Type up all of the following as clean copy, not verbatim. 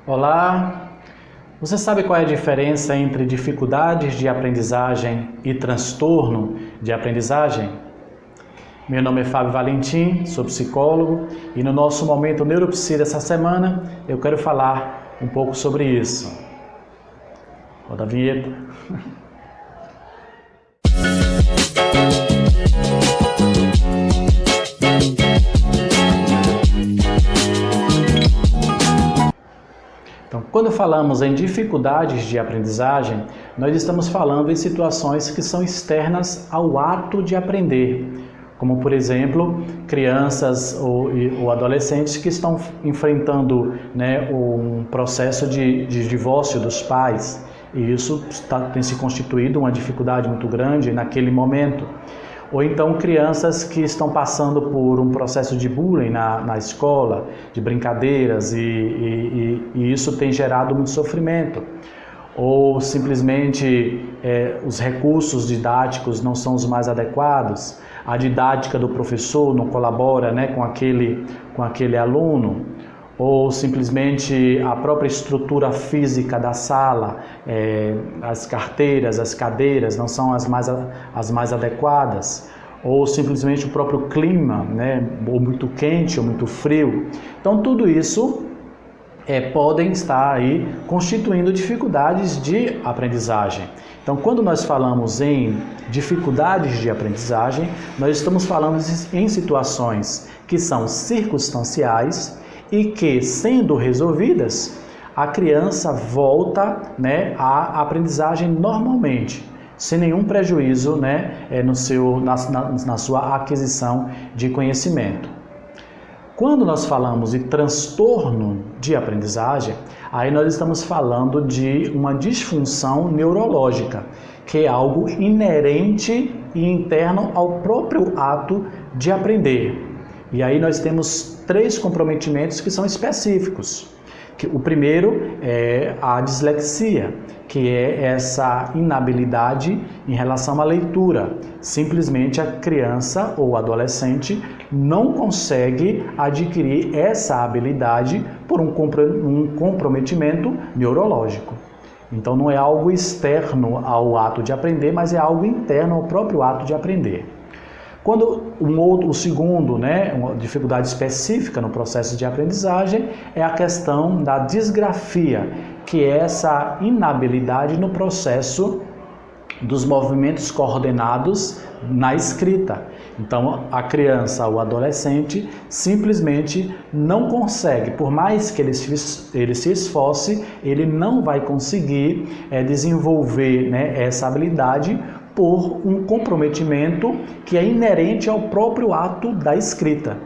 Olá! Você sabe qual é a diferença entre dificuldades de aprendizagem e transtorno de aprendizagem? Meu nome é Fábio Valentim, sou psicólogo e no nosso Momento Neuropsi dessa semana eu quero falar um pouco sobre isso. Roda a vinheta. Então, quando falamos em dificuldades de aprendizagem, nós estamos falando em situações que são externas ao ato de aprender, como, por exemplo, crianças ou adolescentes que estão enfrentando, um processo de divórcio dos pais, e isso tem se constituído uma dificuldade muito grande naquele momento. Ou então crianças que estão passando por um processo de bullying na escola, de brincadeiras, e isso tem gerado muito sofrimento. Ou simplesmente os recursos didáticos não são os mais adequados, a didática do professor não colabora com aquele aluno, ou simplesmente a própria estrutura física da sala, as carteiras, as cadeiras não são as mais adequadas, ou simplesmente o próprio clima, ou muito quente ou muito frio. Então tudo isso podem estar aí constituindo dificuldades de aprendizagem. Então, quando nós falamos em dificuldades de aprendizagem, nós estamos falando em situações que são circunstanciais e que, sendo resolvidas, a criança volta à aprendizagem normalmente, sem nenhum prejuízo na sua aquisição de conhecimento. Quando nós falamos de transtorno de aprendizagem, aí nós estamos falando de uma disfunção neurológica, que é algo inerente e interno ao próprio ato de aprender. E aí nós temos 3 comprometimentos que são específicos. O primeiro é a dislexia, que é essa inabilidade em relação à leitura. Simplesmente a criança ou adolescente não consegue adquirir essa habilidade por um comprometimento neurológico. Então não é algo externo ao ato de aprender, mas é algo interno ao próprio ato de aprender. Quando o segundo, uma dificuldade específica no processo de aprendizagem, é a questão da disgrafia, que é essa inabilidade no processo dos movimentos coordenados na escrita. Então, a criança ou adolescente simplesmente não consegue, por mais que ele se esforce, ele não vai conseguir desenvolver essa habilidade por um comprometimento que é inerente ao próprio ato da escrita,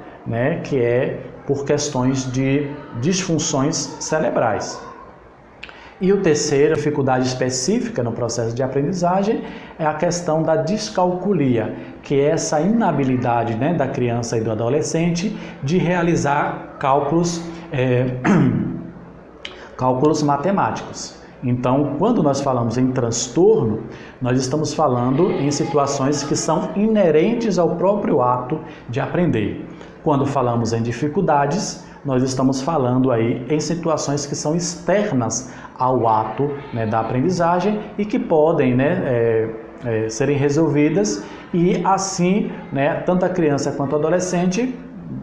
que é por questões de disfunções cerebrais. E o terceiro, dificuldade específica no processo de aprendizagem, é a questão da discalculia, que é essa inabilidade da criança e do adolescente de realizar cálculos matemáticos. Então, quando nós falamos em transtorno, nós estamos falando em situações que são inerentes ao próprio ato de aprender. Quando falamos em dificuldades, nós estamos falando aí em situações que são externas ao ato da aprendizagem e que podem serem resolvidas e assim tanto a criança quanto o adolescente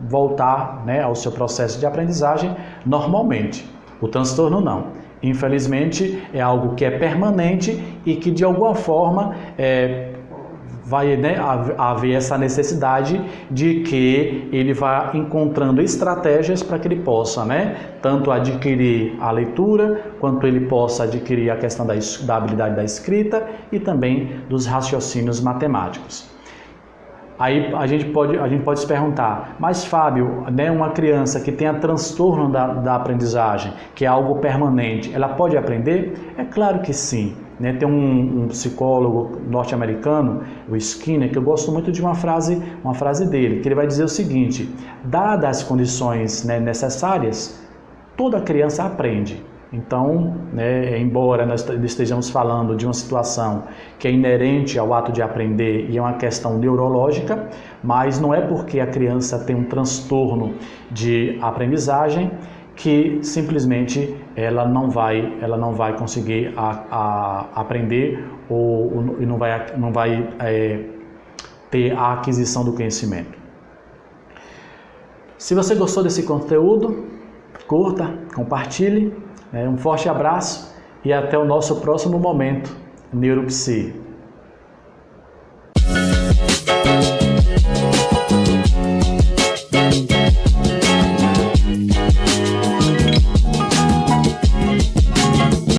voltar ao seu processo de aprendizagem normalmente. O transtorno não. Infelizmente, é algo que é permanente e que, de alguma forma, vai haver essa necessidade de que ele vá encontrando estratégias para que ele possa, tanto adquirir a leitura, quanto ele possa adquirir a questão da habilidade da escrita e também dos raciocínios matemáticos. Aí a gente pode se perguntar, mas Fábio, uma criança que tenha transtorno da aprendizagem, que é algo permanente, ela pode aprender? É claro que sim. Tem um psicólogo norte-americano, o Skinner, que eu gosto muito de uma frase dele, que ele vai dizer o seguinte: dadas as condições necessárias, toda criança aprende. Então, embora nós estejamos falando de uma situação que é inerente ao ato de aprender e é uma questão neurológica, mas não é porque a criança tem um transtorno de aprendizagem que simplesmente ela não vai conseguir aprender ou não vai ter a aquisição do conhecimento. Se você gostou desse conteúdo, curta, compartilhe. Um forte abraço e até o nosso próximo momento NeuroPsi.